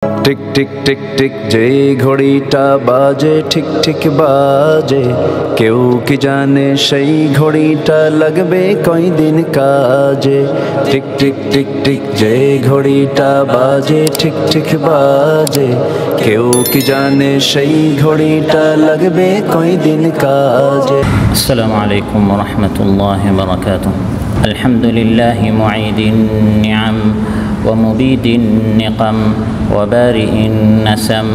Tick tick tick tick যেই ঘড়িটা বাজে ঠিক ঠিক বাজে, কেউ কি জানে সেই ঘড়িটা লাগবে কয়দিন কাজে। টিক টিক টিক টিক যেই ঘড়িটা বাজে ঠিক ঠিক বাজে, কেউ কি জানে সেই ঘড়িটা লাগবে কয়দিন কাজে। আসসালামু আলাইকুম ওয়া রাহমাতুল্লাহি ওয়া বারাকাতুহু। আলহামদুলিল্লাহি মুঈদিন নিআম ওয়া মুবিদিন নিকাম ওয়া বারিইন নাসাম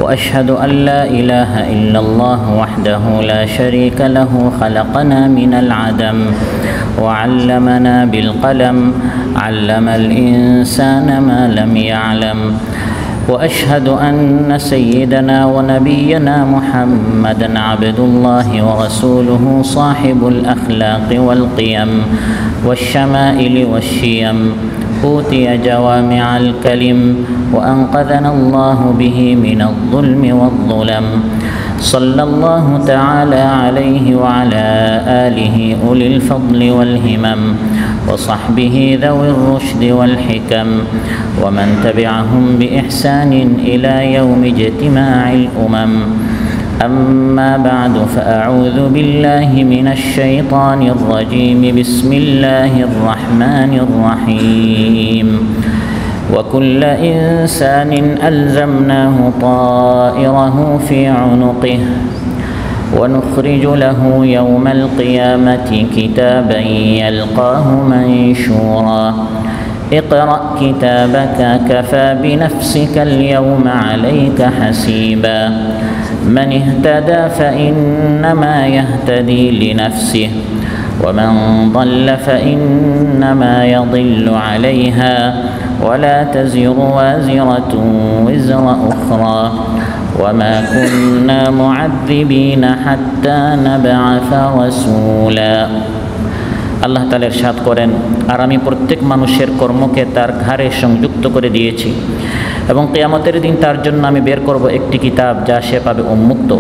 ওয়া আশহাদু আল লা ইলাহা ইল্লাল্লাহ ওয়াহদাহু লা শারীকা লাহু খালাকানা মিনাল আদম ওয়া আল্লামানা বিল কলম আল্লামাল ইনসানা মা লাম ইয়ালাম وأشهد أن سيدنا ونبينا محمدًا عبد الله ورسوله صاحب الأخلاق والقيم والشمائل والشيم، أوتي جوامع الكلم وأنقذنا الله به من الظلم والظلم. صلى الله تعالى عليه وعلى آله أولي الفضل والهمم وصحبه ذوي الرشد والحكم ومن تبعهم بإحسان إلى يوم اجتماع الأمم. أما بعد فأعوذ بالله من الشيطان الرجيم. بسم الله الرحمن الرحيم. وكل إنسان ألزمناه طائره في عنقه ونخرج له يوم القيامة كتابا يلقاه منشورا. اقرأ كتابك كفى بنفسك اليوم عليك حسيبا. من اهتدى فإنما يهتدي لنفسه ومن ضل فإنما يضل عليها ولا تزر وازرة وزر أخرى وما كنا معذبين حتى نبعث رسولا. আল্লাহ তাআলা ইরশাদ করেন, আর আমি প্রত্যেক মানুষের কর্মকে তার ঘাড়ে সংযুক্ত করে দিয়েছি এবং কিয়ামতের দিন তার জন্য আমি বের করব একটি কিতাব যা সে পাবে উন্মুক্ত,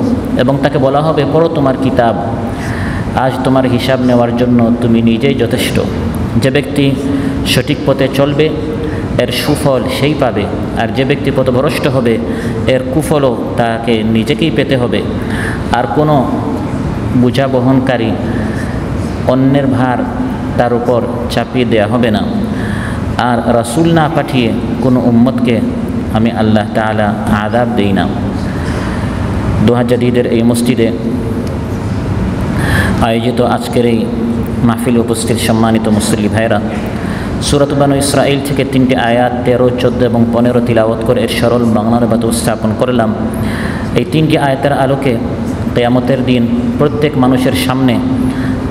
এবং তাকে বলা হবে, পড়ো তোমার কিতাব, আজ তোমার হিসাব নেওয়ার জন্য তুমি নিজেই যথেষ্ট। যে ব্যক্তি সঠিক পথে চলবে এর সুফল সেই পাবে, আর যে ব্যক্তি পথভ্রষ্ট হবে এর কুফলও তাকে নিজেকেই পেতে হবে। আর কোনো বোঝা বহনকারী অন্যের ভার তার উপর চাপিয়ে দেওয়া হবে না। আর রাসূল না পাঠিয়ে কোনো উম্মতকে আমি আল্লাহ তাআলা আযাব দেই না। দোহা জাদিদের এই মসজিদে আয়োজিত আজকের এই মাহফিল উপস্থিত সম্মানিত মুসল্লি ভাইরা, সূরাত বানু ইসরাঈল থেকে 3টি আয়াত 13, 14 এবং 15 তিলাওয়াত করে এর সরল বাংলানুবাদ উপস্থাপন করলাম। এই 3টি আয়াতের আলোকে কিয়ামতের দিন প্রত্যেক মানুষের সামনে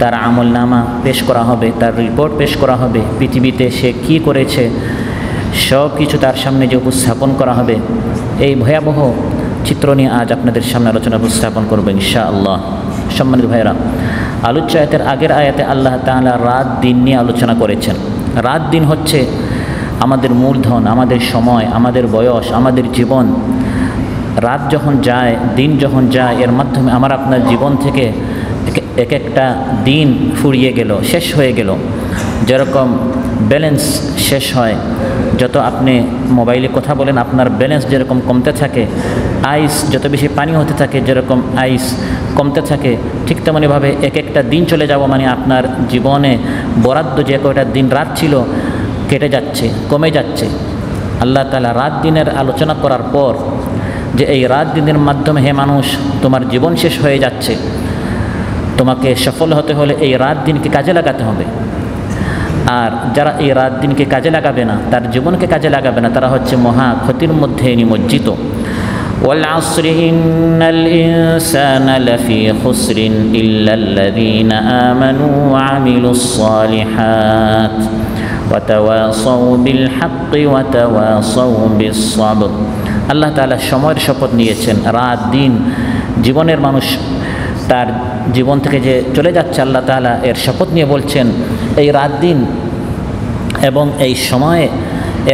তার আমলনামা পেশ করা হবে, তার রিপোর্ট পেশ করা হবে, পৃথিবীতে সে কি করেছে সব কিছু তার সামনে যে উপস্থাপন করা হবে। এই ভয়াবহ চিত্র নিয়ে আজ আপনাদের সামনে আলোচনা উপস্থাপন করব ইনশাআল্লাহ। সম্মানিত ভাইরা, আলোচ্য আয়াতের আগের আয়াতে আল্লাহ তাআলা রাত দিন নিয়ে আলোচনা করেছেন। রাত দিন হচ্ছে আমাদের মূলধন, আমাদের সময়, আমাদের বয়স, আমাদের জীবন। রাত যখন যায়, দিন যখন যায়, এর মাধ্যমে আমার আপনার জীবন থেকে এক একটা দিন ফুরিয়ে গেল, শেষ হয়ে গেল। যেরকম ব্যালেন্স শেষ হয়, যত আপনি মোবাইলে কথা বলেন আপনার ব্যালেন্স যেরকম কমতে থাকে, আইস যত বেশি পানি হতে থাকে যেরকম আইস কমতে থাকে, ঠিক তেমনইভাবে এক একটা দিন চলে যাব মানে আপনার জীবনে বরাদ্দ যে কয়টা দিন রাত ছিল কেটে যাচ্ছে, কমে যাচ্ছে। আল্লাহ তাআলা রাত দিনের আলোচনা করার পর যে এই রাত দিনের মাধ্যমে হে মানুষ তোমার জীবন শেষ হয়ে যাচ্ছে, তোমাকে সফল হতে হলে এই রাত দিনকে কাজে লাগাতে হবে। আর যারা এই রাত দিনকে কাজে লাগাবে না, তার জীবনকে কাজে লাগাবে না, তারা হচ্ছে মহা ক্ষতির মধ্যে নিমজ্জিত। ওয়াল আসরি ইন্নাল ইনসানা লাফি খুসরিন ইল্লাল্লাযীনা আমানু ওয়া আমিলুস সালিহাত ওয়া তাওয়াসাউ বিল হাক্কি ওয়া তাওয়াসাউ বিস সাবর। আল্লাহ তাআলা সময়ের শপথ নিয়েছেন। রাত দিন জীবনের মানুষ তার জীবন থেকে যে চলে যাচ্ছে, আল্লাহ তাআলা এর শপথ নিয়ে বলছেন এই রাত দিন এবং এই সময়ে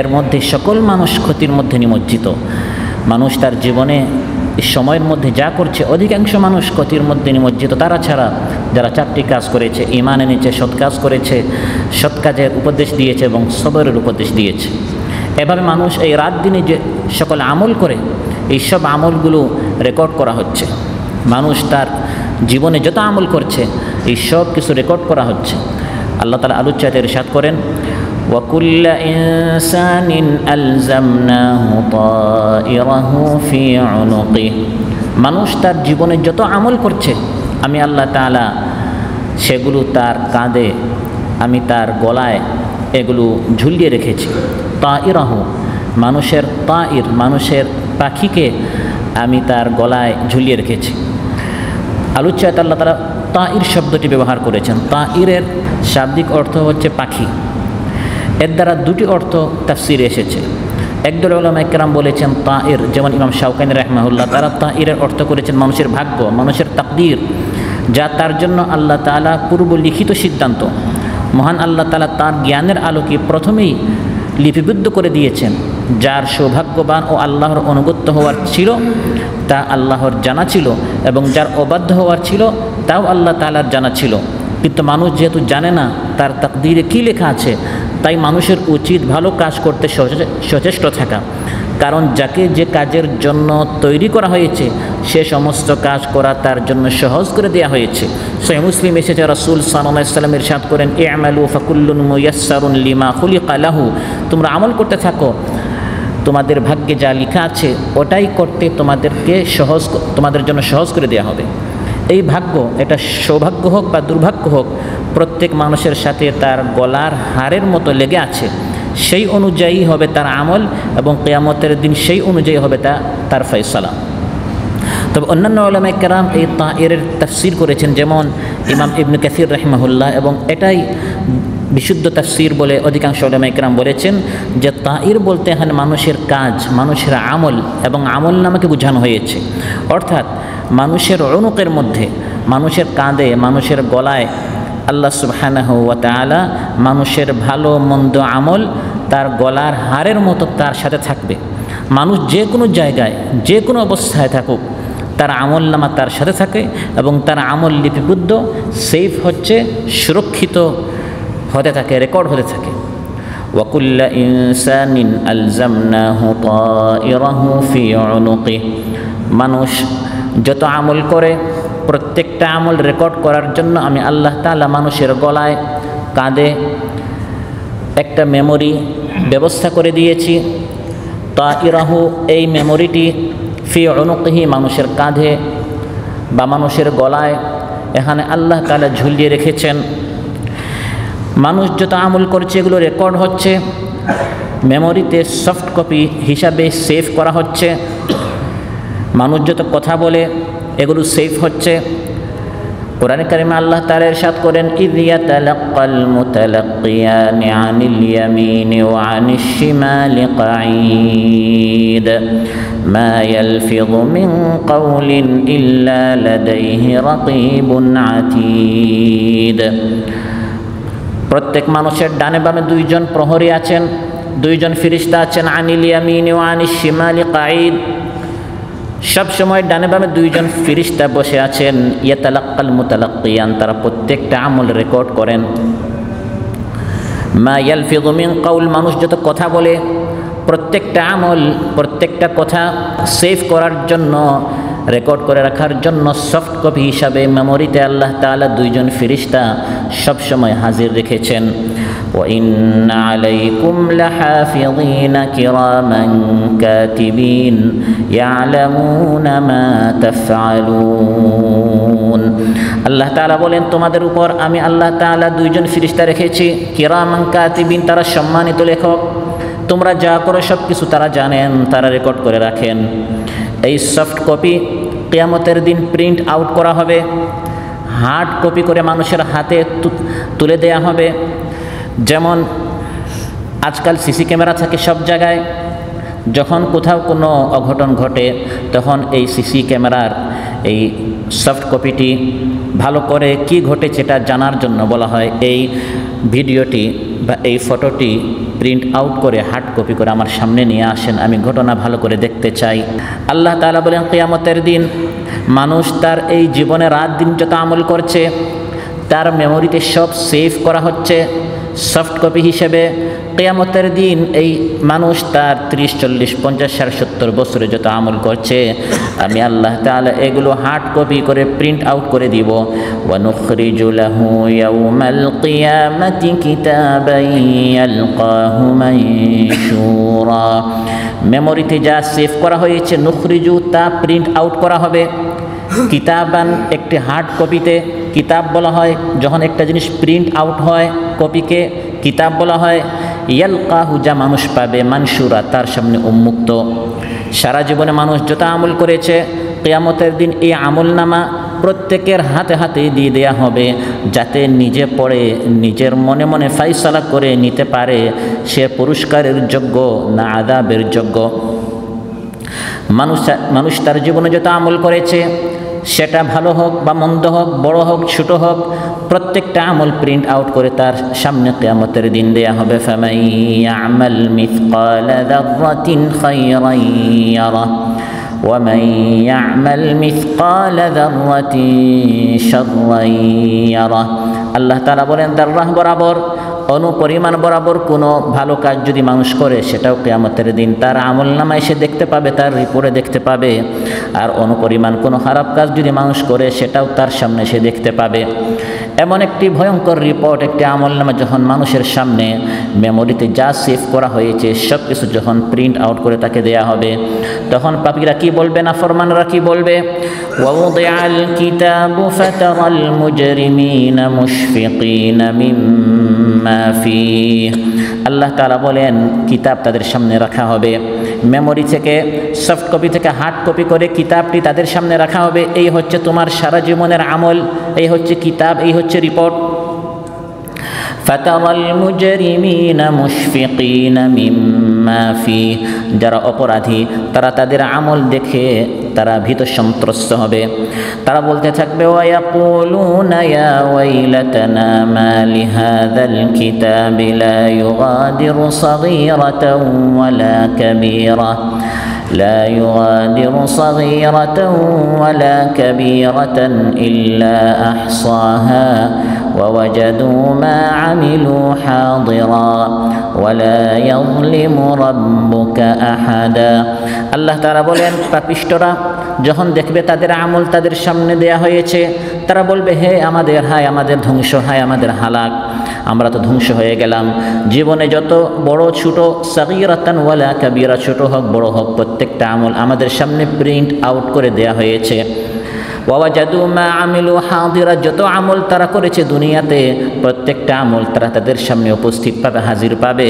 এর মধ্যে সকল মানুষ ক্ষতির মধ্যে নিমজ্জিত। মানুষ তার জীবনে এই সময়ের মধ্যে যা করছে অধিকাংশ মানুষ ক্ষতির মধ্যে নিমজ্জিত, তারা ছাড়া যারা 4টি কাজ করেছে, ঈমান এনেছে, সৎ কাজ করেছে, সৎ কাজের উপদেশ দিয়েছে এবং সবরের উপদেশ দিয়েছে। এভাবে মানুষ এই রাত দিনে যে সকল আমল করে এই সব আমলগুলো রেকর্ড করা হচ্ছে। মানুষ তার জীবনে যত আমল করছে এই সব কিছু রেকর্ড করা হচ্ছে। আল্লাহ তাআলা আলোচ্যাতে ইরশাদ করেন, ওয়াকুল্লা ইনসানিন আলজামনাহু তায়রাহু ফি উনুকিহি। মানুষ তার জীবনে যত আমল করছে আমি আল্লাহ তাআলা সেগুলো তার কাঁধে, আমি তার গলায় এগুলো ঝুলিয়ে রেখেছি। তায়রাহু, মানুষের তাইর, মানুষের পাখিকে আমি তার গলায় ঝুলিয়ে রেখেছি। আলোচ্যাতে আল্লাহ তাআলা তাইর শব্দটি ব্যবহার করেছেন। তাইরের শাব্দিক অর্থ হচ্ছে পাখি। এর দ্বারা দুটি অর্থ তাফসিরে এসেছে। একদল উলামায়ে কেরাম বলেছেন তাইর, যেমন ইমাম শাওকানি রাহিমাহুল্লাহ, তারা তাইরের অর্থ করেছেন মানুষের ভাগ্য, মানুষের তাকদীর, যা তার জন্য আল্লাহ তাআলা পূর্ব লিখিত সিদ্ধান্ত। মহান আল্লাহ তাআলা তার জ্ঞানের আলোকে প্রথমেই লিপিবদ্ধ করে দিয়েছেন। যার সৌভাগ্যবান ও আল্লাহর অনুগত্য হওয়ার ছিল তা আল্লাহর জানা ছিল, এবং যার অবাধ্য হওয়ার ছিল তাও আল্লাহ তাআলার জানা ছিল। কিন্তু মানুষ যেহেতু জানে না তার তাকদীরে কী লেখা আছে, তাই মানুষের উচিত ভালো কাজ করতে সচেষ্ট থাকা। কারণ যাকে যে কাজের জন্য তৈরি করা হয়েছে সে সমস্ত কাজ করা তার জন্য সহজ করে দেওয়া হয়েছে। সহিহ মুসলিম এসেছে, রাসূল সাল্লাল্লাহু আলাইহি ওয়াসাল্লাম ইরশাদ করেন, ই'মালু ফাকুল্লুন মুয়াসসারুন লিমা খুলিকা লাহু। তোমরা আমল করতে থাকো, তোমাদের ভাগ্যে যা লেখা আছে ওটাই করতে তোমাদের জন্য সহজ করে দেওয়া হবে। এই ভাগ্য, এটা সৌভাগ্য হোক বা দুর্ভাগ্য হোক, প্রত্যেক মানুষের সাথে তার গলার হারের মতো লেগে আছে। সেই অনুযায়ী হবে তার আমল, এবং কিয়ামতের দিন সেই অনুযায়ী হবে তার ফয়সালা। তবে অন্যান্য উলামায়ে কেরাম এই তাইরের তাফসীর করেছেন, যেমন ইমাম ইবনে কাসির রাহিমাহুল্লাহ, এবং এটাই বিশুদ্ধ তাফসীর বলে অধিকাংশ উলামায়ে কেরাম বলেছেন যে তাইর বলতে এখানে মানুষের কাজ, মানুষের আমল এবং আমল নামাকে বোঝানো হয়েছে। অর্থাৎ মানুষের উনুকের মধ্যে, মানুষের কাঁধে, মানুষের গলায় আল্লাহ সুবহানাহু ওয়া তাআলা মানুষের ভালো মন্দ আমল তার গলার হারের মতো তার সাথে থাকবে। মানুষ যে কোনো জায়গায়, যে কোনো অবস্থায় থাকুক, তার আমল নামা তার সাথে থাকে, এবং তার আমল লিপিবদ্ধ, সেফ হচ্ছে, সুরক্ষিত হতে থাকে, রেকর্ড হতে থাকে। ওয়াকুল্লা ইনসানিন আলজামনাহু তায়রাহু ফি উনুকিহি। মানুষ যত আমল করে প্রত্যেকটা আমল রেকর্ড করার জন্য আমি আল্লাহ তাআলা মানুষের গলায়, কাঁধে একটা মেমোরি ব্যবস্থা করে দিয়েছি। তায়রাহু, এই মেমোরিটি, ফি উনুকিহি, মানুষের কাঁধে বা মানুষের গলায় এখানে আল্লাহ তাআলা ঝুলিয়ে রেখেছেন। মানুষ যত আমল করছে এগুলো রেকর্ড হচ্ছে, মেমোরিতে সফট কপি হিসাবে সেভ করা হচ্ছে। মানুষ যত কথা বলে এগুলো সেভ হচ্ছে। কোরআনে কারিমে আল্লাহ তাআলা ইরশাদ করেন, ইয ইয়াতালাক্কাল মুতালাক্কিয়ানি আনিল ইয়ামিনি ওয়া আনিশ শিমালি কাঈদ মা ইয়ালফিযু মিন কাওলিন ইল্লা লাদাইহি রাকীবুন আতীদ। প্রত্যেক মানুষের ডানে বামে দুইজন প্রহরী আছেন, দুইজন ফেরেশতা আছেন। আনিল ইয়ামিনি ওয়া আনিশ শিমালি কাঈদ, সব সময় ডানে বামে দুইজন ফেরেশতা বসে আছেন। ইয়াতালাক্কাল মুতালাক্কিয়ান, তারা প্রত্যেকটা আমল রেকর্ড করেন। মা ইয়ালফিযু মিন কাউল, মানুষ যত কথা বলে প্রত্যেকটা আমল, প্রত্যেকটা কথা সেভ করার জন্য, রেকর্ড করে রাখার জন্য সফট কপি হিসাবে মেমোরিতে আল্লাহ তাআলা দুইজন ফেরেশতা সব সময় হাজির রেখেছেন। ওয়া ইন্না আলাইকুম লাহাফিযিনা কিরামান কাতিবিন ইয়ালামুনা মা তাফআলুন। আল্লাহ তাআলা বলেন, তোমাদের উপর আমি আল্লাহ তাআলা দুইজন ফেরেশতা রেখেছি, কিরামান কাতিবিন, তারা সম্মানিত লেখক। তোমরা যা করো সব কিছু তারা জানেন, তারা রেকর্ড করে রাখেন। এই সফট কপি কিয়ামতের দিন প্রিন্ট আউট করা হবে, হার্ড কপি করে মানুষের হাতে তুলে দেয়া হবে। যেমন আজকাল সিসি ক্যামেরা থাকে সব জায়গায়, যখন কোথাও কোনো অঘটন ঘটে তখন এই সিসি ক্যামেরার এই সফট কপিটি ভালো করে কি ঘটেছে এটা জানার জন্য বলা হয়, এই ভিডিওটি বা এই ফটোটি প্রিন্ট আউট করে হার্ড কপি করে আমার সামনে নিয়ে আসেন, আমি ঘটনা ভালো করে দেখতে চাই। আল্লাহ তাআলা বলেন, কিয়ামতের দিন মানুষ তার এই জীবনে রাত দিন যত আমল করছে তার মেমোরিতে সব সেভ করা হচ্ছে, সফট কপি হিসেবে কিয়ামতের দিন এই মানুষ তার 30, 40, 50, 60, 70 বছরে যত আমল করছে, আমি আল্লাহ তাআলা এগুলো হার্ড কপি করে প্রিন্ট আউট করে দিব। ওয়া নুখরিজু লাহু ইয়াউমাল কিয়ামাতি কিতাবান ইয়ালকাহু মানশুরা। মেমোরিতে যা সেভ করা হয়েছে, নুখরিজু তা প্রিন্ট আউট করা হবে। কিতাবান একটি হার্ড কপিতে কিতাব বলা হয়, যখন একটা জিনিস প্রিন্ট আউট হয় কপিকে কিতাব বলা হয়। ইয়ালকাহু যা মানুষ পাবে, মানশুরা তার সামনে উন্মুক্ত। সারা জীবনে মানুষ যত আমল করেছে, কিয়ামতের দিন এই আমলনামা প্রত্যেকের হাতে হাতে দিয়ে দেয়া হবে, যাতে নিজে পড়ে নিজের মনে মনে ফাইসালা করে নিতে পারে সে পুরস্কারের যোগ্য না আযাবের যোগ্য। মানুষ তার জীবনে যত আমল করেছে, সেটা ভালো হোক বা মন্দ হোক, বড় হোক ছোট হোক, প্রত্যেকটা আমল প্রিন্ট আউট করে তার সামনে কিয়ামতের দিন দেয়া হবে। ফামান ইয়ামাল মিসকালা যাররাতিন খায়রান ইয়ারাহ ওয়া মান ইয়ামাল মিসকালা যাররাতিন শাররান ইয়ারাহ। আল্লাহ তাআলা বলেন, যাররাহ বরাবর, অনুপরিমাণ বরাবর কোনো ভালো কাজ যদি মানুষ করে, সেটাও কিয়ামতের দিন তার আমলনামায় সে দেখতে পাবে, তার রিপোর্টে দেখতে পাবে। আর অনুপরিমাণ কোনো খারাপ কাজ যদি মানুষ করে, সেটাও তার সামনে সে দেখতে পাবে। এমন একটি ভয়ঙ্কর রিপোর্ট, একটি আমলনামা যখন মানুষের সামনে মেমোরিতে যা সেভ করা হয়েছে সব কিছু যখন প্রিন্ট আউট করে তাকে দেয়া হবে, তখন পাপীরা কি বলবে, নাফরমানরা কি বলবে? ওয়াউদিআল কিতাবু ফাতারাল মুজরিমিনা মুশফিকিনা মিম্মা ফীহ। আল্লাহ তাআলা বলেন, কিতাব তাদের সামনে রাখা হবে, মেমোরি থেকে সফট কপি থেকে হার্ড কপি করে কিতাবটি তাদের সামনে রাখা হবে। এই হচ্ছে তোমার সারা জীবনের আমল, এই হচ্ছে কিতাব, এই হচ্ছে রিপোর্ট। ফাতারাল মুজরিমিনা মুশফিকিনা মিম্মা ফীহ। যারা অপরাধী তারা তাদের আমল দেখে তারা ভীত সন্ত্রস্ত হবে। তারা বলতে থাকবে, ওয়ায়াকুলুনা ইয়া ওয়াইলাতানা মা লিহাযাল কিতাবি লা ইউগাদিরু সাগীরাতাও ওয়ালা কাবীরা لا يغادر صغيرة ولا كبيرة إلا أحصاها ووجدوا ما عملوا حاضرا ولا يظلم ربك أحدا। আল্লাহ তাআলা বলেন, পাপিষ্ঠরা যখন দেখবে তাদের আমল তাদের সামনে দেয়া হয়েছে, তারা বলবে, হে আমাদের, হায় আমাদের ধ্বংস, হায় আমাদের হালাক, আমরা তো ধ্বংস হয়ে গেলাম। জীবনে যত বড় ছোট, সাগীরাতান ওয়ালা কাবীরা, ছোট হোক বড় হোক, প্রত্যেকটা আমল আমাদের সামনে প্রিন্ট আউট করে দেয়া হয়েছে। ওয়াজাদু মা আমিলু হাদিরা, যত আমল তারা করেছে দুনিয়াতে, প্রত্যেকটা আমল তারা তাদের সামনে উপস্থিত পাবে, হাজির পাবে।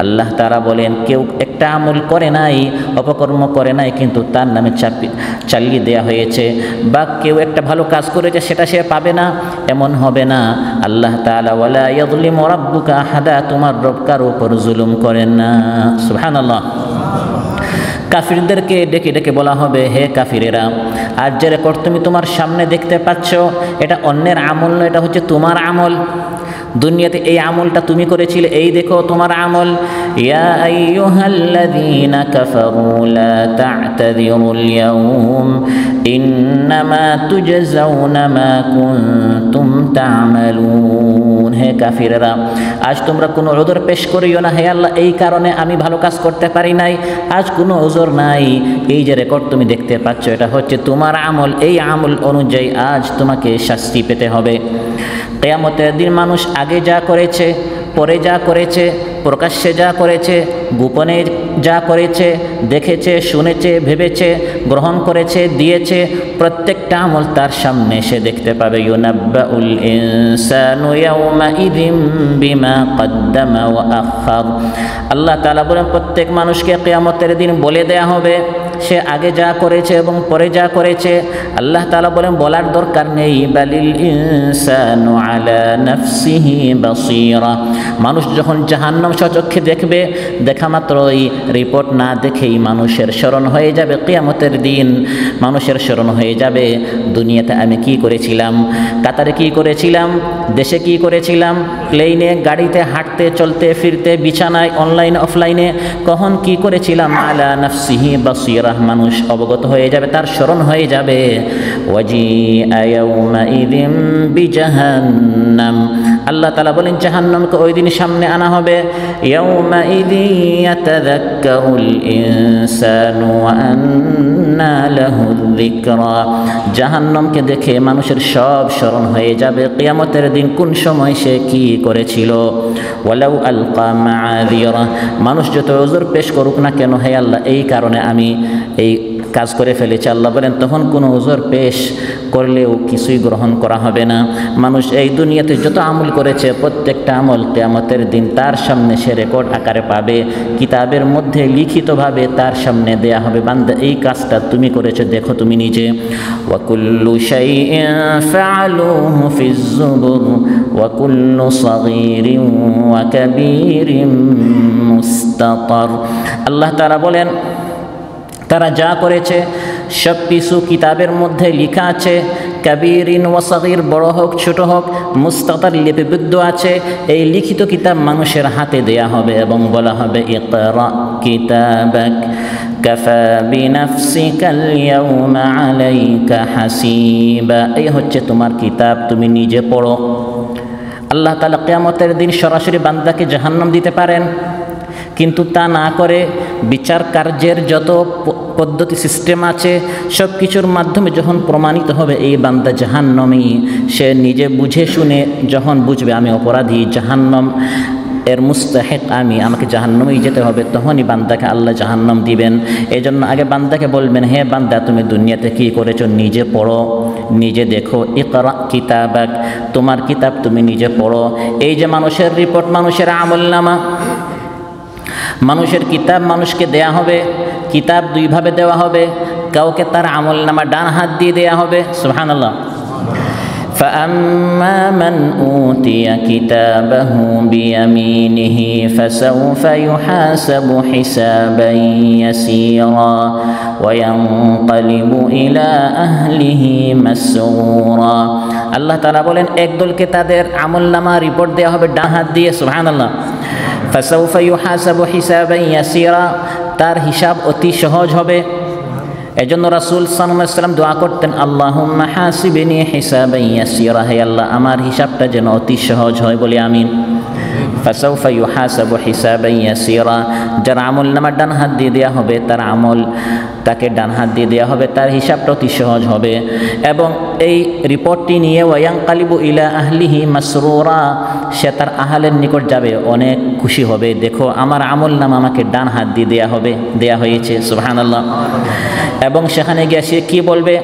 আল্লাহ তাআলা বলেন, কেউ একটা আমল করে নাই, অপকর্ম করে নাই, কিন্তু তার নামে চালিয়ে দেয়া হয়েছে, বা কেউ একটা ভালো কাজ করেছে সেটা সে পাবে না, এমন হবে না। আল্লাহ তাআলা ওয়ালা ইয়াযলিমু রাব্বুকা আহাদা, তোমার রব কারো উপর জুলুম করেন না। সুবহানাল্লাহ। কাফিরদেরকে ডেকে ডেকে বলা হবে, হে কাফিরেরা, আজ যে রেকর্ড তুমি তোমার সামনে দেখতে পাচ্ছ, এটা অন্যের আমল নয়, এটা হচ্ছে তোমার আমল। দুনিয়াতে এই আমলটা তুমি করেছিলে, এই দেখো তোমার আমল। ইয়া আইয়ুহাল্লাযীনা কাফারু লা তা'তাযিরুল ইয়াওম ইন্নামা তুজজাউনা মা কুনতুম তা'মালুন। হে কাফিররা, আজ তোমরা কোনো উযর পেশ করিও না, হে আল্লাহ এই কারণে আমি ভালো কাজ করতে পারি নাই, আজ কোনো উযর নাই। এই যে রেকর্ড তুমি দেখতে পাচ্ছ, এটা হচ্ছে তোমার আমল, এই আমল অনুযায়ী আজ তোমাকে শাস্তি পেতে হবে। কিয়ামতের দিন মানুষ আগে যা করেছে, পরে যা করেছে, প্রকাশ্যে যা করেছে, গোপনে যা করেছে, দেখেছে, শুনেছে, ভেবেছে, গ্রহণ করেছে, দিয়েছে, প্রত্যেকটা আমল তার সামনে সে দেখতে পাবে। ইউনাব্বাউল ইনসানু ইয়াওমাইযিম বিমা কদ্দামা ওয়া আখার। আল্লাহ তাআলা বলেন, প্রত্যেক মানুষকে কিয়ামতের দিন বলে দেয়া হবে সে আগে যা করেছে এবং পরে যা করেছে। আল্লাহ তাআলা বলেন, বলার দরকার নেই, বালিল ইনসানু আলা নাফসিহি বাসীরা। মানুষ যখন জাহান্নাম স্বচক্ষে দেখবে, দেখা মাত্রই রিপোর্ট না দেখেই মানুষের স্মরণ হয়ে যাবে কিয়ামতের দিন। মানুষের স্মরণ হয়ে যাবে, দুনিয়াতে আমি কি করেছিলাম, কাতারে কি করেছিলাম, দেশে কি করেছিলাম, প্লেনে, গাড়িতে, হাঁটতে, চলতে, ফিরতে, বিছানায়, অনলাইনে, অফলাইনে, কখন কি করেছিলাম। আলা নাফসিহি বাসীরা, মানুষ অবগত হয়ে যাবে, তার স্মরণ হয়ে যাবে। ওয়াজিআ ইয়াওমাইযিম বিজাহান্নাম। আল্লাহ তাআলা বলেন জাহান্নামকে ওই দিন সামনে আনা হবে, ইয়াউমাইযি ইয়াতাযাক্কারুল ইনসানু ওয়া আন্না লাহু যিকরা। জাহান্নামকে দেখে মানুষের সব স্মরণ হয়ে যাবে কিয়ামতের দিন কোন সময় সে কি করেছিল। ওয়ালাউ আলকা মাআযিরা, মানুষ যত উযর পেশ করুক না কেন, হে আল্লাহ এই কারণে আমি এই কাজ করে ফেলেছি, আল্লাহ বলেন তখন কোনো উযর পেশ করলেও কিছুই গ্রহণ করা হবে না। মানুষ এই দুনিয়াতে যত আমল করেছে প্রত্যেকটা আমল কিয়ামতের দিন তার সামনে সে রেকর্ড আকারে পাবে, কিতাবের মধ্যে লিখিতভাবে তার সামনে দেয়া হবে, বান্দা এই কাজটা তুমি করেছো, দেখো তুমি নিজে। ওয়া কুল্লু শাইইন ফাআলুহু ফিজ যুবুর ওয়া কুল্লু সাগীরিন ওয়া কাবীরিন মুস্তাতার। আল্লাহ তাআলা বলেন তারা যা করেছে সব কিছু কিতাবের মধ্যে লেখা আছে, কাবীরিন ওয়া সাগীর, বড় হোক ছোট হোক, মুস্তাতার লিপিবদ্ধ আছে। এই লিখিত কিতাব মানুষের হাতে দেয়া হবে এবং বলা হবে ইকরা কিতাবাক কাফা বিনাফসিকাল ইয়াউমা আলাইকা হাসিবা। এই হচ্ছে তোমার কিতাব, তুমি নিজে পড়ো। আল্লাহ তাআলা কিয়ামতের দিন সরাসরি বান্দাকে জাহান্নাম দিতে পারেন, কিন্তু তা না করে বিচার কার্যের যত পদ্ধতি সিস্টেম আছে সব কিছুর মাধ্যমে যখন প্রমাণিত হবে এই বান্দা জাহান্নামী, সে নিজে বুঝে শুনে যখন বুঝবে আমি অপরাধী, জাহান্নাম এর মুস্তাহিক আমি, আমাকে জাহান্নামেই যেতে হবে, তখনই বান্দাকে আল্লাহ জাহান্নাম দিবেন। এই জন্য আগে বান্দাকে বলবেন, হে বান্দা তুমি দুনিয়াতে কী করেছো নিজে পড়ো, নিজে দেখো। ইকরা কিতাবাক, তোমার কিতাব তুমি নিজে পড়ো। এই যে মানুষের রিপোর্ট, মানুষের আমলনামা, মানুষের কিতাব মানুষকে দেয়া হবে। কিতাব দুইভাবে দেওয়া হবে, কাউকে তার আমলনামা ডান হাত দিয়ে দেয়া হবে, সুবহানাল্লাহ। فأما من أوتي كتابه بيمينه فسوف يحاسب حسابا يسيرا وينقلب إلى أهله مسرورا। আল্লাহ তাআলা বলেন একদলকে তাদের আমলনামা রিপোর্ট দেওয়া হবে ডান হাত দিয়ে, সুবহানাল্লাহ। ফাসাউফা ইউহাসাবু হিসাবান ইয়াসিরা, তার হিসাব অতি সহজ হবে। এজন্য রাসূল সাল্লাল্লাহু আলাইহি ওয়াসাল্লাম দোয়া করতেন, আল্লাহুম্মা হাসিবনি হিসাবান ইয়াসিরা, হে আল্লাহ আমার হিসাবটা যেন অতি সহজ হয়, বলি আমিন। ফাসাউফা ইউহাসাবু হিসাবান ইয়াসিরা, যার আমলনামা ডান হাত দিয়ে দেওয়া হবে তার আমল তাকে ডান হাত দিয়ে দেওয়া হবে, তার হিসাবটা অতি সহজ হবে। এবং এই রিপোর্টটি নিয়ে ওয়ায়ানকালিবু ইলা আহলিহি মাসরুরা, সে তার আহলের নিকট যাবে অনেক খুশি হবে, দেখো আমার আমলনামা আমাকে ডান হাত দিয়ে দেয়া হয়েছে, সুবহানাল্লাহ। এবং সেখানে গিয়ে সে কি বলবে,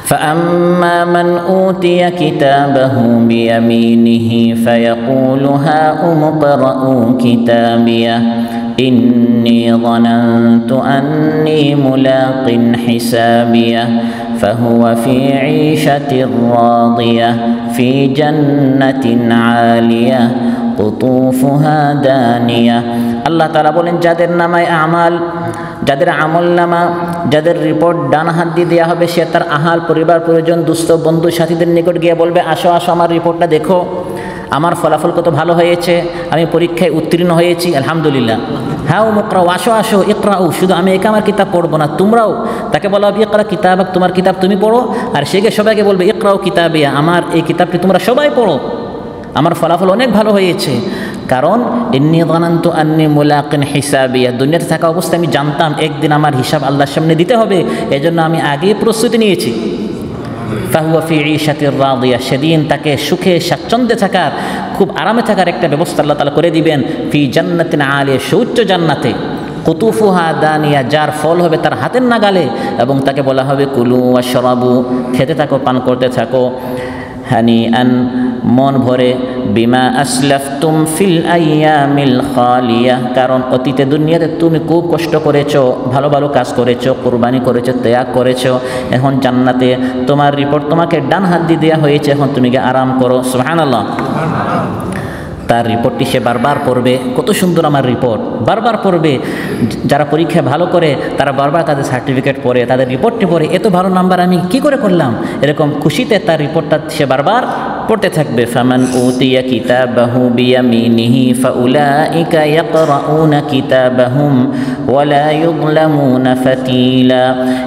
فأما من أوتي كتابه بيمينه فيقول هاؤم اقرءوا كتابيه إني ظننت أني ملاق حسابيه فهو في عيشة راضية في جنة عالية قطوفها دانية। আল্লাহ তাআলা বলেন যাদের নামায় আমাল, যাদের আমলনামা, যাদের রিপোর্ট ডান হাত দিয়ে দেওয়া হবে, সে তার আহাল পরিবার পরিজন দুস্থ বন্ধু সাথীদের নিকট গিয়ে বলবে, আসো আসো আমার রিপোর্টটা দেখো, আমার ফলাফল কত ভালো হয়েছে, আমি পরীক্ষায় উত্তীর্ণ হয়েছি, আলহামদুলিল্লাহ। হ্যাঁ ও মুকরাউ, আসো আসো, ইকরাউ, শুধু আমি একা আমার কিতাব পড়বো না, তোমরাও। তাকে বলা হবে ইকরা কিতাবাক, তোমার কিতাব তুমি পড়ো। আর সে গিয়ে সবাইকে বলবে ইকরাউ কিতাবিয়া, আমার এই কিতাবটি তোমরা সবাই পড়ো, আমার ফলাফল অনেক ভালো হয়েছে। কারণ ইন্নী যানানতু আন্নী মুলাকিন হিসাবিয়া, দুনিয়াতে থাকা অবস্থায় আমি জানতাম একদিন আমার হিসাব আল্লাহর সামনে দিতে হবে, এজন্য আমি আগেই প্রস্তুতি নিয়েছি। ফাহুয়া ফি ঈশাতির রাদিয়া, সেদিন তাকে সুখে স্বাচ্ছন্দ্যে থাকার, খুব আরামে থাকার একটা ব্যবস্থা আল্লাহ তাআলা করে দিবেন। ফি জান্নাতিন আলিয়া, সুউচ্চ জান্নাতে, কুতুফুহা দানিয়া, যার ফল হবে তার হাতের নাগালে। এবং তাকে বলা হবে কুলু ওয়াশরাবু, খেতে থাকো, পান করতে থাকো, হানিআন, মন ভরে, বিমা আসলাফতুম ফিল আইয়ামিল খালিয়া, কারণ অতীতে দুনিয়াতে তুমি খুব কষ্ট করেছো, ভালো ভালো কাজ করেছো, কুরবানি করেছো, ত্যাগ করেছো, এখন জান্নাতে তোমার রিপোর্ট তোমাকে ডান হাত দিয়ে দেওয়া হয়েছে, এখন তুমি গিয়ে আরাম করো, সুবহানাল্লাহ। তার রিপোর্টটি সে বারবার পড়বে, কত সুন্দর আমার রিপোর্ট, বারবার পড়বে। যারা পরীক্ষায় ভালো করে তারা বারবার তাদের সার্টিফিকেট পড়ে, তাদের রিপোর্টটি পড়ে, এত ভালো নাম্বার আমি কি করে করলাম, এরকম খুশিতে তার রিপোর্টটা সে বারবার পড়তে থাকবে ফামান উতিয়া কিতাবাহু বিয়ামিনিহি ফাউলাইকা ইয়াকরাউনা কিতাবাহুম ওয়ালা ইউযলামুনা ফাতিলা।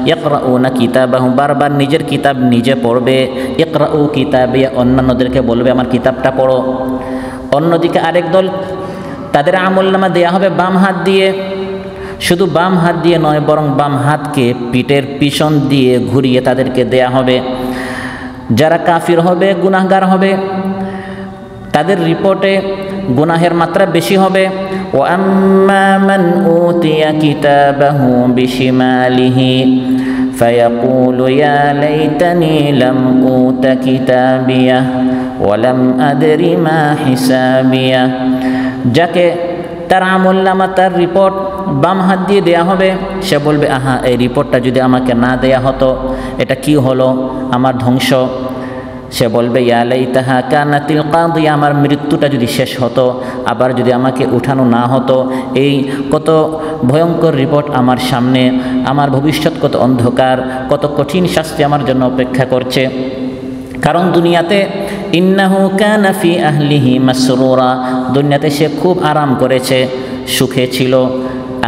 ইয়াকরাউনা কিতাবাহুম, বারবার নিজের কিতাব নিজে পড়বে। ইকরাউ কিতাবিয়া, অন্যান্যদেরকে বলবে আমার কিতাবটা পড়ো। অন্যদিকে আরেক দল, তাদের আমলনামা দেয়া হবে বাম হাত দিয়ে। শুধু বাম হাত দিয়ে নয়, বরং বাম হাতকে পিঠের পিছন দিয়ে ঘুরিয়ে তাদেরকে দেয়া হবে। যারা কাফির হবে, গুনাহগার হবে, তাদের রিপোর্টে গুনাহের মাত্রা বেশি হবে। ওয়া আম্মা মান উতিয়া কিতাবাহু বিশিমালিহি ফায়াকুলু ইয়া লাইতানি লাম উতা কিতাবিয়াহ ওয়া লাম আদরি মা হিসাবিয়াহ। যাকে তার আমলনামা, তার রিপোর্ট বাম হাত দিয়ে দেয়া হবে, সে বলবে আহা, এই রিপোর্টটা যদি আমাকে না দেয়া হতো, এটা কি হলো, আমার ধ্বংস। সে বলবে ইয়া লাইতাহা কানাতিল কাদিয়া, আমার মৃত্যুটা যদি শেষ হতো, আবার যদি আমাকে উঠানো না হতো। এই কত ভয়ঙ্কর রিপোর্ট আমার সামনে, আমার ভবিষ্যৎ কত অন্ধকার, কত কঠিন শাস্তি আমার জন্য অপেক্ষা করছে। কারণ দুনিয়াতে ইন্নাহু কানা ফি আহলিহি মাসরুরা, দুনিয়াতে সে খুব আরাম করেছে, সুখে ছিল,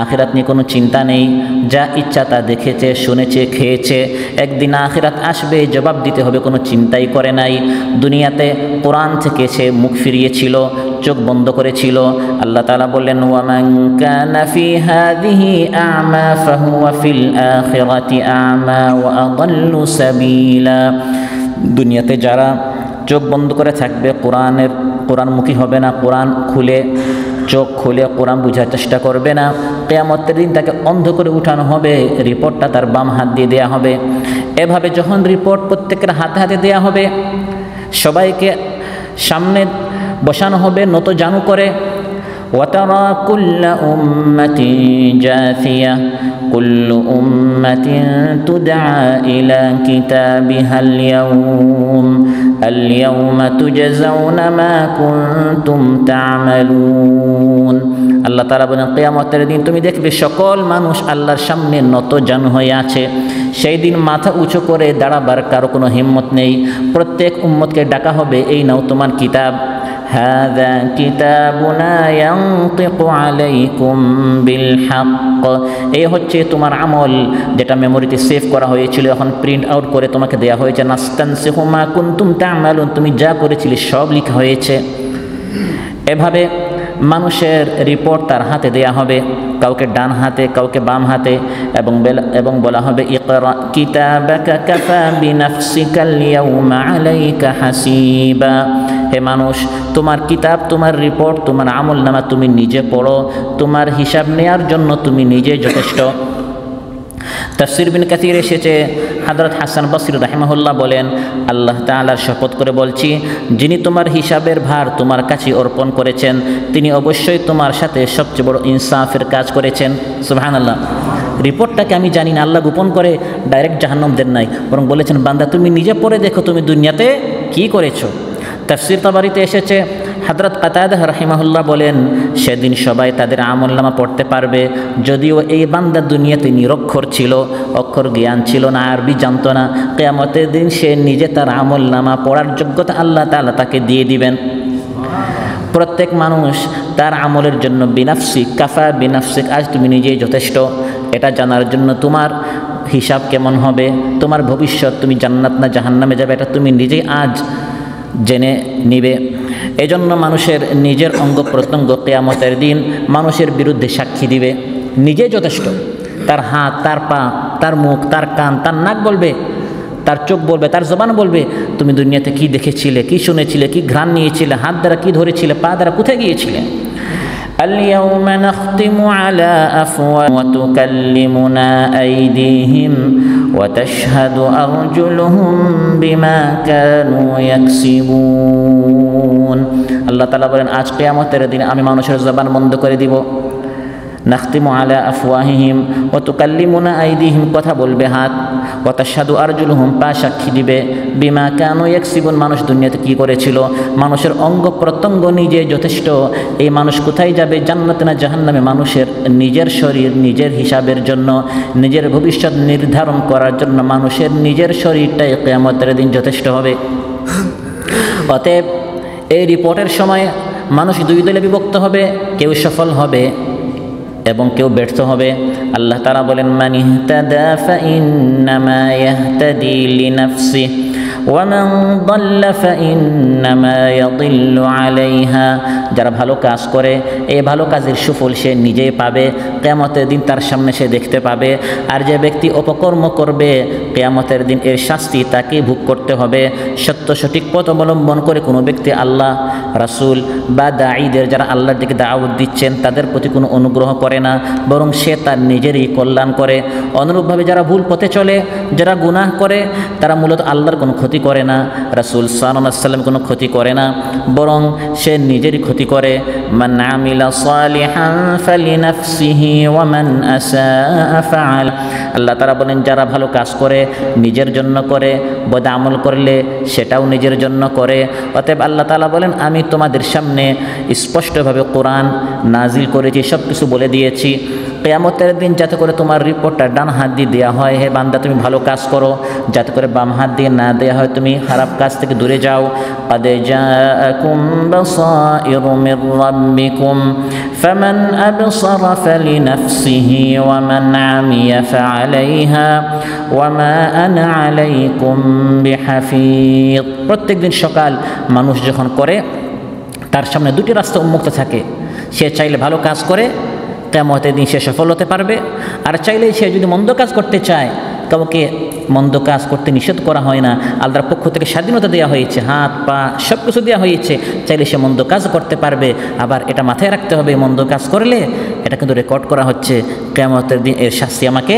আখিরাত নিয়ে কোনো চিন্তা নেই, যা ইচ্ছা তা দেখেছে, শুনেছে, খেয়েছে। একদিন আখিরাত আসবে, জবাব দিতে হবে, কোনো চিন্তাই করে নাই। দুনিয়াতে কোরআন থেকে সে মুখ ফিরিয়েছিল, চোখ বন্ধ করেছিল। আল্লাহ তাআলা বললেন ওয়ামান কানা ফি হাযিহি আ'মা ফাহুয়া ফিল আখিরাতি আ'মা ওয়া আদাল্লু সাবিলা। দুনিয়াতে যারা চোখ বন্ধ করে থাকবে, কোরআনমুখী হবে না, কোরআন খুলে চোখ খুলে কোরআন বোঝার চেষ্টা করবে না, কিয়ামতের দিন তাকে অন্ধ করে উঠানো হবে, রিপোর্টটা তার বাম হাত দিয়ে দেয়া হবে। এভাবে যখন রিপোর্ট প্রত্যেকের হাতে হাতে দেয়া হবে, সবাইকে সামনে বসানো হবে নত জানু করে। ওয়াতারা কুল্লা উম্মাতিন জাসিয়া কুল্লু উম্মাতিন তুদআ ইলা কিতাবিহাল ইয়াউমা তুজজাউনা মা কুনতুম তা'মালুন। আল্লাহ তাআলা বলেন কিয়ামতের দিন তুমি দেখবে সকল মানুষ আল্লাহর সামনে নত জানু হয়ে আছে। সেই দিন মাথা উঁচু করে দাঁড়াবার কারো কোনো হিম্মত নেই। প্রত্যেক উম্মতকে ডাকা হবে, এই নাও তোমার কিতাব, হাযা কিতাবুনা ইয়ানতিকু আলাইকুম বিল হক। এই হচ্ছে তোমার আমল, যেটা মেমোরিতে সেভ করা হয়েছিল, এখন প্রিন্ট আউট করে তোমাকে দেয়া হয়েছে। নাস্তানসিখু মা কুনতুম তা'মালুন, তুমি যা করেছিলে সব লেখা হয়েছে। এভাবে মানুষের রিপোর্ট তার হাতে দেয়া হবে, কাউকে ডান হাতে, কাউকে বাম হাতে, এবং বলা হবে ইকরা কিতাবাকা কাফা বিনাফসিকাল ইয়াউমা আলাইকা হাসিবা। হে মানুষ, তোমার কিতাব, তোমার রিপোর্ট, তোমার আমলনামা তুমি নিজে পড়ো, তোমার হিসাব নেয়ার জন্য তুমি নিজে যথেষ্ট। তাফসীর ইবনে কাসীর এসেছে, হযরত হাসান বসরি রাহিমাহুল্লাহ বলেন, আল্লাহ তাআলার শপথ করে বলছি, যিনি তোমার হিসাবের ভার তোমার কাছে অর্পণ করেছেন, তিনি অবশ্যই তোমার সাথে সবচেয়ে বড় ইনসাফের কাজ করেছেন। সুবহানাল্লাহ। রিপোর্টটাকে আমি জানি না, আল্লাহ গোপন করে ডাইরেক্ট জাহান্নাম দেন নাই, বরং বলেছেন বান্দা তুমি নিজে পড়ে দেখো তুমি দুনিয়াতে কি করেছো। তাফসীর তাবারিতে এসেছে, হযরত কাতাদা রাহিমাহুল্লাহ বলেন, সেদিন সবাই তাদের আমলনামা পড়তে পারবে, যদিও এই বান্দা দুনিয়াতে নিরক্ষর ছিল, অক্ষর জ্ঞান ছিল না, আরবি জানতো না। কিয়ামতের দিন সে নিজে তার আমলনামা পড়ার যোগ্যতা আল্লাহ তাআলা তাকে দিয়ে দিবেন। প্রত্যেক মানুষ তার আমলের জন্য বিনাফসিক কাফা বিনাফসিক, আজ তুমি নিজেই যথেষ্ট। এটা জানার জন্য তোমার হিসাব কেমন হবে, তোমার ভবিষ্যৎ, তুমি জান্নাত না জাহান্নামে যাবে, এটা তুমি নিজেই আজ জেনে নিবে। এজন্য মানুষের নিজের অঙ্গ প্রত্যঙ্গ কিয়ামতের দিন মানুষের বিরুদ্ধে সাক্ষী দিবে, নিজে যথেষ্ট। তার হাত, তার পা, তার মুখ, তার কান, তার নাক বলবে, তার চোখ বলবে, তার জবান বলবে তুমি দুনিয়াতে কি দেখেছিলে, কি শুনেছিলে, কি ঘ্রাণ নিয়েছিলে, হাত দ্বারা কি ধরেছিলে, পা দ্বারা কোথায় গিয়েছিলে। اليوم نختم على أفواههم وتكلمنا أيديهم وتشهد أرجلهم بما كانوا يكسبون। আল্লাহ তাআলা বলেন আজ কিয়ামতের দিনে আমি মানুষের জবান বন্ধ করে দিব। নাখতিমু আলা আফওয়াহিহিম ওয়া তুকাল্লিমুনা আইদিহিম, কথা বলবে হাত, ওয়া তাশহাদু আরজুলুহুম, পা সাক্ষী দিবে, বিমা কানু ইয়াকসিবুন, মানুষ দুনিয়াতে কি করেছিল। মানুষের অঙ্গ প্রত্যঙ্গ নিজে যথেষ্ট। এই মানুষ কোথায় যাবে, জান্নাতে না জাহান্নামে, মানুষের নিজের শরীর নিজের হিসাবের জন্য, নিজের ভবিষ্যৎ নির্ধারণ করার জন্য মানুষের নিজের শরীরটাই কিয়ামতের দিন যথেষ্ট হবে। অতএব এই রিপোর্টের সময় মানুষ দুই দলে বিভক্ত হবে, কেউ সফল হবে এবং কেউ ব্যর্থ হবে। আল্লাহ তাআলা বলেন, মান ইহতাদা ফাইন্নামা ইয়াহতাদি লিনাফসিহি ওয়া মান দাল্লা ফাইন্নামা ইয়াদিল্লু আলাইহা। যারা ভালো কাজ করে এই ভালো কাজের সুফল সে নিজেই পাবে, কিয়ামতের দিন তার সামনে সে দেখতে পাবে। আর যে ব্যক্তি অপকর্ম করবে কিয়ামতের দিন এর শাস্তি তাকে ভোগ করতে হবে। সত্য সঠিক পথ অবলম্বন করে কোনো ব্যক্তি আল্লাহ, রাসূল বা দাঈদের যারা আল্লাহর দিকে দাওয়াত দিচ্ছেন তাদের প্রতি কোনো অনুগ্রহ করে না, বরং সে তার নিজেরই কল্যাণ করে। অনুরূপভাবে যারা ভুল পথে চলে, যারা গুনাহ করে, তারা মূলত আল্লাহর কোনো ক্ষতি করে না, রাসূল সাল্লাল্লাহু আলাইহি ওয়াসাল্লাম কোনো ক্ষতি করে না, বরং সে নিজেরই ক্ষতি করে। মান আমিলা সালিহান ফালিনাফসিহি ওয়া মান আসাআ ফাআল। আল্লাহ তাআলা বলেন, যারা ভালো কাজ করে নিজের জন্য করে, বদ আমল করলে সেটাও নিজের জন্য করে। অতএব আল্লাহ তাআলা বলেন, আমি তোমাদের সামনে স্পষ্টভাবে কোরআন নাজিল করেছি, সব কিছু বলে দিয়েছি। কিয়ামতের দিন যাতে করে তোমার রিপোর্টটা ডান হাত দিয়ে দেওয়া হয়, হে বান্দা তুমি ভালো কাজ করো, যাতে করে বাম হাত দিয়ে না দেওয়া হয় তুমি খারাপ কাজ থেকে দূরে যাও। قد جاءكم بصائر من ربكم فمن أبصر فلنفسه ومن عمي فعليها وما أنا عليكم بحفيظ। প্রত্যেক দিন সকাল মানুষ যখন করে তার সামনে দুটি রাস্তা উন্মুক্ত থাকে। সে চাইলে ভালো কাজ করে কিয়ামতের দিন সে সফল হতে পারবে, আর চাইলে সে যদি মন্দ কাজ করতে চায়, কাউকে মন্দ কাজ করতে নিষেধ করা হয় না, আল্লাহর পক্ষ থেকে স্বাধীনতা দেওয়া হয়েছে, হাত পা সব কিছু দেওয়া হয়েছে, চাইলে সে মন্দ কাজ করতে পারবে। আবার এটা মাথায় রাখতে হবে, মন্দ কাজ করলে এটা কিন্তু রেকর্ড করা হচ্ছে, কিয়ামতের দিন এর শাস্তি আমাকে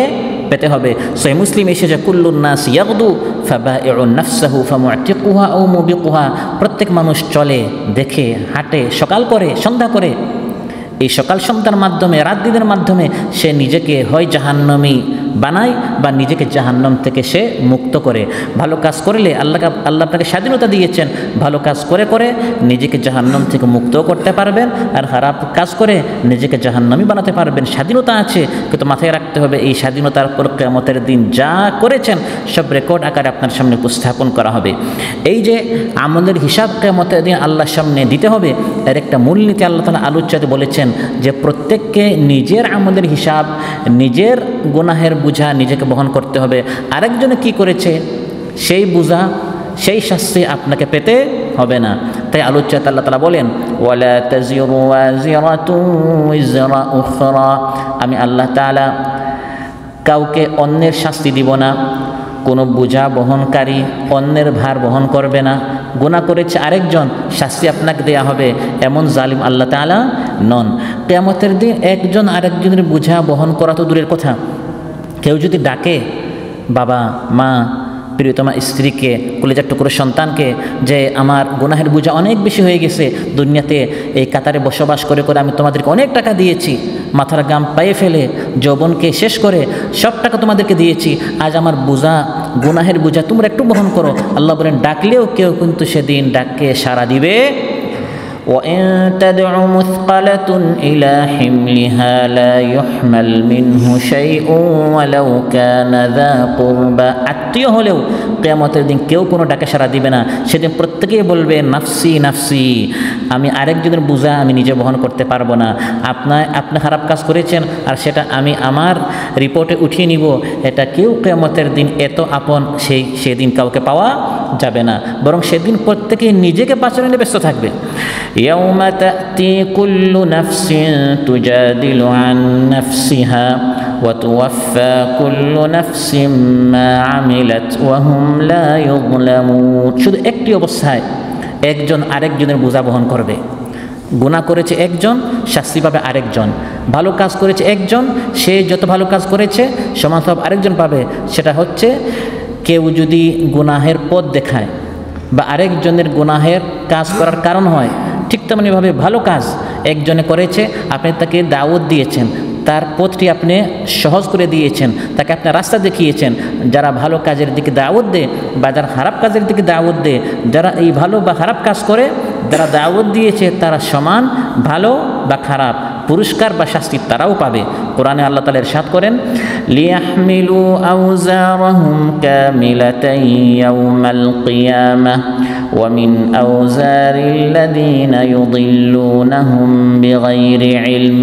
পেতে হবে। সহিহ মুসলিম এসেছে, কুল্লুন নাস ইয়াগদু ফাবাইউন নাফসাহু ফামুতিকুহা আও মুবিকুহা। প্রত্যেক মানুষ চলে, দেখে, হাঁটে, সকাল করে, সন্ধ্যা করে। এই সকাল সন্ধ্যার মাধ্যমে, রাত দিনের মাধ্যমে সে নিজেকে হয় জাহান্নামী বানায় বা নিজেকে জাহান্নাম থেকে সে মুক্ত করে। ভালো কাজ করলে আল্লাহ আপনাকে স্বাধীনতা দিয়েছেন, ভালো কাজ করে করে নিজেকে জাহান্নাম থেকে মুক্তও করতে পারবেন, আর খারাপ কাজ করে নিজেকে জাহান্নামী বানাতে পারবেন। স্বাধীনতা আছে, কিন্তু মাথায় রাখতে হবে এই স্বাধীনতার পর কিয়ামতের দিন যা করেছেন সব রেকর্ড আকারে আপনার সামনে উপস্থাপন করা হবে। এই যে আমাদের হিসাব কিয়ামতের দিন আল্লাহর সামনে দিতে হবে, এর একটা মূলনীতি আল্লাহ তাআলা আলোচ্যতে বলেছেন যে প্রত্যেককে নিজের আমলের হিসাব, নিজের গুনাহের বোঝা নিজেকে বহন করতে হবে। আরেকজনে কি করেছে সেই বোঝা, সেই শাস্তি আপনাকে পেতে হবে না। তাই আলোচ্যতে আল্লাহ তাআলা বলেন, ওয়ালা তাজিরু ওয়াজিরাতুন উযরা উখরা। আমি আল্লাহ তাআলা কাউকে অন্যের শাস্তি দিব না, কোনো বোঝা বহনকারী অন্যের ভার বহন করবে না। গুনাহ করেছে আরেকজন, শাস্তি আপনাকে দেয়া হবে, এমন জালিম আল্লাহ তাআলা নন। কিয়ামতের দিন একজন আরেকজনের বোঝা বহন করা তো দূরের কথা, কেউ যদি ডাকে বাবা, মা, প্রিয়তমা স্ত্রীকে, কলেজার টুকরো সন্তানকে যে আমার গুনাহের বোঝা অনেক বেশি হয়ে গেছে, দুনিয়াতে এই কাতারে বসবাস করে করে আমি তোমাদেরকে অনেক টাকা দিয়েছি, মাথার গাম পায়ে ফেলে যৌবনকে শেষ করে সব টাকা তোমাদেরকে দিয়েছি, আজ আমার বোঝা, গুনাহের বোঝা তোমরা একটু বহন করো। আল্লাহ বলেন, ডাকলেও কেউ কিন্তু সেদিন ডাককে সাড়া দিবে। وَإِن تَدْعُ مُثْقَلَةٌ إِلَى حِمْلِهَا لَا يُحْمَلْ مِنْهُ شَيْءٌ وَلَوْ كَانَ ذَا قُرْبَى। আত্মীয় হলেও কিয়ামতের দিন কেউ কোনো ডাকে সাড়া দিবে না। সেদিন প্রত্যেকেই বলবে, নাফসি নাফসি, আমি আরেকজনের বোঝা আমি নিজে বহন করতে পারবো না। আপনি খারাপ কাজ করেছেন আর সেটা আমি আমার রিপোর্টে উঠিয়ে নিব, এটা কেউ কিয়ামতের দিন এত আপন সেদিন কাউকে পাওয়া যাবে না, বরং সেদিন প্রত্যেকেই নিজেকে বাঁচানো নিয়ে ব্যস্ত থাকবে। يوم تأتي كل نفس تجادل عن نفسها وتوفى كل نفس ما عملت وهم لا يظلمون। শুধু একটি অবস্থায় একজন আরেকজনের বোঝা বহন করবে। গুনাহ করেছে একজন, শাস্তি পাবে আরেকজন। ভালো কাজ করেছে একজন, সে যত ভালো কাজ করেছে সমান সব আরেকজন পাবে। সেটা হচ্ছে কেউ যদি গুনাহের পথ দেখায় বা আরেকজনের গুনাহের কাজ করার কারণ হয়, ঠিক তেমনিভাবে ভালো কাজ একজনে করেছে, আপনি তাকে দাওয়াত দিয়েছেন, তার পথটি আপনি সহজ করে দিয়েছেন, তাকে আপনি রাস্তা দেখিয়েছেন। যারা ভালো কাজের দিকে দাওয়াত দেয় বা যারা খারাপ কাজের দিকে দাওয়াত দেয়, যারা এই ভালো বা খারাপ কাজ করে, যারা দাওয়াত দিয়েছে তারা সমান ভালো বা খারাপ, পুরস্কার বা শাস্তি তারাও পাবে। কোরআনে আল্লাহ তাআলা ইরশাদ করেন, লিয়াহমিলু আওজারহুম কামিলাতান ইয়াউমাল কিয়ামাহ ওয়া মিন আওজারিল্লাযীনা ইউদিল্লুনাহুম বিগাইরি ইলম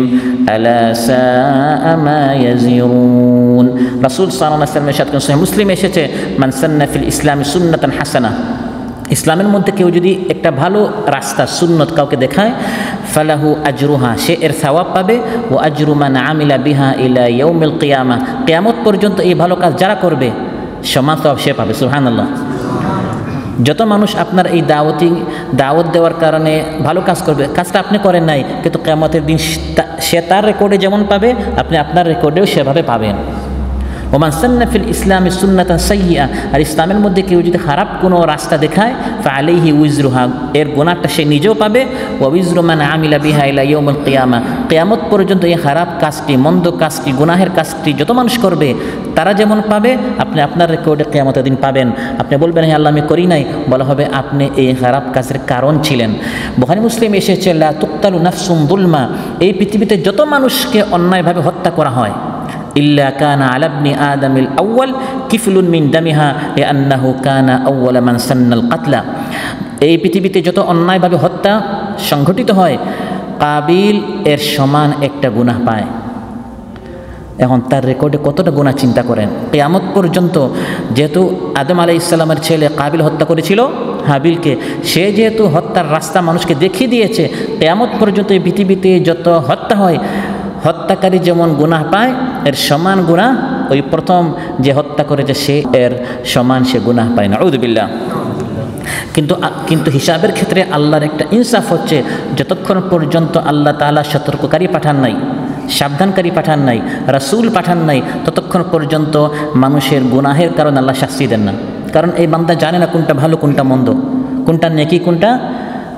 আলা সাআ মা ইয়াজিরুন। রাসূল সাল্লাল্লাহু আলাইহি ওয়াসাল্লাম ইরশাদ করেন, সহিহ মুসলিম এসেছে, মান সান্না ফিল ইসলামি সুন্নাতান হাসানা, ইসলামের মধ্যে কেউ যদি একটা ভালো রাস্তা সুন্নত কাউকে দেখায়, ফালাহু আজরুহা, সে এর সওয়াব পাবে, ও আজরু মান আমিলা বিহা ইলা ইয়াউমিল কিয়ামা, কিয়ামত পর্যন্ত এই ভালো কাজ যারা করবে সমান সওয়াব সে পাবে। সুবহানাল্লাহ। যত মানুষ আপনার এই দাওয়াত দেওয়ার কারণে ভালো কাজ করবে, কাজটা আপনি করেন নাই, কিন্তু কিয়ামতের দিন সে তার রেকর্ডে যেমন পাবে আপনি আপনার রেকর্ডেও সেভাবে পাবেন। ওমান সান্না ফিল ইসলামি সুন্নাতান সাইয়্যিআ, আর ইসলামের মধ্যে কেউ যদি খারাপ কোনো রাস্তা দেখায়, ফাআলাইহি উজরুহা, এর গুনাহটা সে নিজেও পাবে, ওয়া উজরু মান আমিলা বিহা ইলা ইয়াউমিল কিয়ামা, কিয়ামত পর্যন্ত এই খারাপ কাজটি, মন্দ কাজটি, গুনাহের কাজটি যত মানুষ করবে তারা যেমন পাবে আপনি আপনার রেকর্ডে কিয়ামতের দিন পাবেন। আপনি বলবেন হে আল্লাহ আমি করি নাই, বলা হবে আপনি এই খারাপ কাজের কারণ ছিলেন। বুখারী মুসলিম এসেছে, লা তুকতালু নাফসুন যুলমা, এই পৃথিবীতে যত মানুষকে অন্যায়ভাবে হত্যা করা হয়, ইল্লা কানা আলা ইবনি আদামিল আউয়াল কিফলুন মিন দামিহা লিআন্নাহু কানা আউয়ালা মান সান্নাল কাতলা, এই পৃথিবীতে যত অন্যায়ভাবে হত্যা সংঘটিত হয় কাবিল এর সমান একটা গুনাহ পায়। এখন তার রেকর্ডে কতটা গুনাহ চিন্তা করেন। কিয়ামত পর্যন্ত যেহেতু আদম আলাইহিস সালামের ছেলে কাবিল হত্যা করেছিল হাবিলকে, সে যেহেতু হত্যার রাস্তা মানুষকে দেখিয়ে দিয়েছে, কিয়ামত পর্যন্ত এই পৃথিবীতে যত হত্যা হয় হত্যাকারী যেমন গুনাহ পায় এর সমান গুনাহ ওই প্রথম যে হত্যা করেছে সে এর সমান সে গুনাহ পায় না। নাউযুবিল্লাহ। কিন্তু হিসাবের ক্ষেত্রে আল্লাহর একটা ইনসাফ হচ্ছে, যতক্ষণ পর্যন্ত আল্লাহ তাআলা সতর্ককারী পাঠান নাই, সাবধানকারী পাঠান নাই, রাসূল পাঠান নাই, ততক্ষণ পর্যন্ত মানুষের গুনাহের কারণে আল্লাহ শাস্তি দেন না। কারণ এই বান্দা জানে না কোনটা ভালো কোনটা মন্দ, কোনটা নেকি কোনটা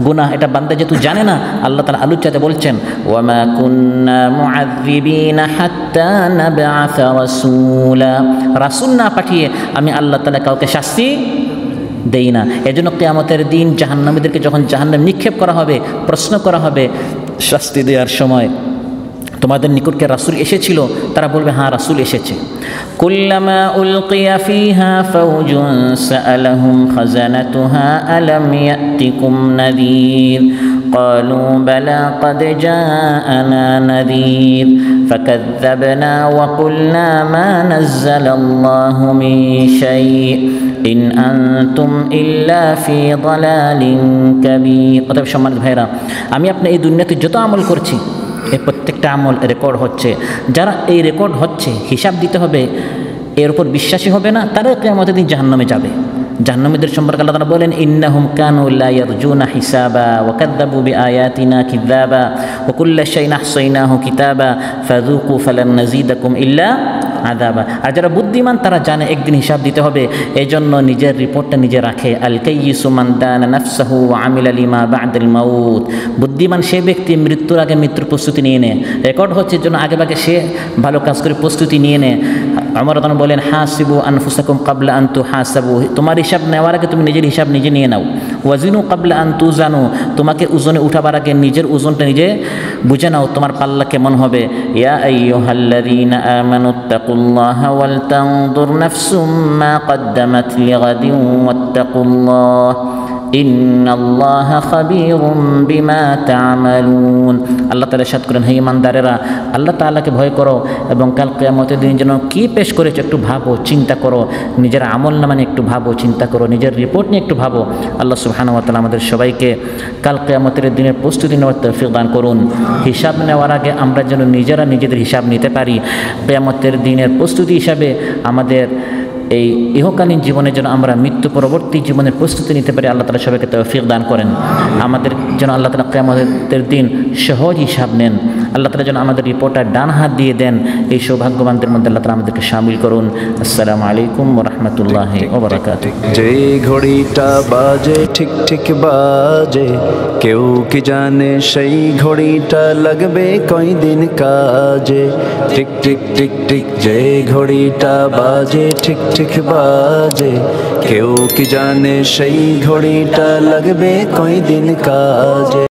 গুনাহ, এটা বান্দা যেহেতু জানে না, আল্লাহ তাআলা আলোচ্যতে বলছেন, ওয়ামা কুন্না মুআযযিবিনা হাত্তা নাবআসা রাসূলা, রাসূল না পাঠিয়ে আমি আল্লাহ তাআলা কাউকে শাস্তি দেই না। এজন্য কিয়ামতের দিন জাহান্নামীদেরকে যখন জাহান্নামে নিক্ষেপ করা হবে, প্রশ্ন করা হবে শাস্তি দেওয়ার সময়, তোমাদের নিকটকে রাসূল এসেছিল? তারা বলবে হ্যাঁ রাসূল এসেছে। কুল্লামা উলকিয়া ফিহা ফাওজুন সাআলাহুম খাজানাতুহা আলাম ইয়াতিকুম নাযীর ক্বালু বালা ক্বাদ জাআনা নাযীর ফাকাযযাবনা ওয়া কুলনা মা নাযালাল্লাহু মিন শাই ইন আনতুম ইল্লা ফি দালালিন কাবীর। অতএব সম্মানিত ভাইরা, আমি আপনি এই দুনিয়াতে যত আমল করছি এই প্রত্যেকটা আমল রেকর্ড হচ্ছে। যারা এই রেকর্ড হচ্ছে হিসাব দিতে হবে এর উপর বিশ্বাসী হবে না, তারা কিয়ামতের দিন জাহান্নামে যাবে। জাহান্নামীদের সম্পর্কে আল্লাহ তাআলা বলেন, ইন্নাহুম কানু লা ইয়ারজুনা হিসাবা ওয়া কাযযাবু বিআয়াতিনা কিযাবা ওয়া কুল্লা শাইইন আহসাইনাহু কিতাবা ফাযুকু ফালান নাযীদাকুম ইল্লা আযাবা। আর যারা বুদ্ধিমান তারা জানে একদিন হিসাব দিতে হবে, এজন্য নিজের রিপোর্টটা নিজে রাখে। আল কাইয়িসু মান দানা নাফসাহু ওয়া আমিলা লিমা বা'দাল মাউত, বুদ্ধিমান সে ব্যক্তি মৃত্যুর আগে মৃত্যুর প্রস্তুতি নিয়ে নেয়। রেকর্ড হচ্ছে জন্য আগেভাগে সে ভালো কাজ করে প্রস্তুতি নিয়ে নেয়। ওমর রাদিয়াল্লাহু বলেন, হাসিবু আনফুসাকুম ক্বাবলা আন তুহাসাবু, তোমার হিসাব নেওয়ার আগে তুমি নিজের হিসাব নিজে নিয়ে নাও। ওয়াজিনু ক্বাবলা আন তুজানু, তোমাকে ওজনে উঠাবার আগে নিজের ওজনটা নিজে বুঝে নাও তোমার পাল্লা কেমন হবে। ইয়া আইয়ুহাল্লাযীনা আমানুত্তাকুল্লাহা ওয়াল তানজুর নাফসুম মা কদ্দামাত লিগাদিন ওয়াত্তাকুল্লাহ ইন্নাল্লাহা খাবীরুম বিমা তা'মালুন। আল্লাহ তাআলা ইরশাদ করেন, হে ঈমানদারেরা আল্লাহ তাআলাকে ভয় করো এবং কাল কিয়ামতের দিন যেন কি পেশ করেছো একটু ভাবো, চিন্তা করো, নিজের আমলনামা নিয়ে একটু ভাবো, চিন্তা করো, নিজের রিপোর্ট নিয়ে একটু ভাবো। আল্লাহ সুবহানাহু ওয়া তাআলা আমাদের সবাইকে কাল কিয়ামতের দিনের প্রস্তুতি নেওয়ার তৌফিক দান করুন। হিসাব নেওয়ার আগে আমরা যেন নিজেরা নিজেদের হিসাব নিতে পারি। কিয়ামতের দিনের প্রস্তুতি হিসাবে আমাদের এই ইহকালীন জীবনে যেন আমরা মৃত্যু পরবর্তী জীবনের প্রস্তুতি নিতে পারি। আল্লাহ তাআলা সবাইকে তৌফিক দান করেন। আমাদের যেন আল্লাহ তাআলা কিয়ামতের দিন সহজ হিসাব নেন। আল্লাহ তাআলা যেন আমাদের রিপোর্টটা ডান হাত দিয়ে দেন। এই সৌভাগ্যবানদের মধ্যে আল্লাহ তাআলা আমাদেরকে শামিল করুন। আসসালামু আলাইকুম ওয়া রাহমাতুল্লাহি ওয়া বারাকাতুহু। যেই ঘড়িটা বাজে ঠিক ঠিক বাজে, কেউ কি জানে সেই ঘড়িটা লাগবে কয়দিন কাজে। টিক টিক টিক টিক যেই ঘড়িটা বাজে ঠিক ঠিক বাজে, কেউ কি জানে সেই ঘড়িটা লাগবে কয়দিন কাজে।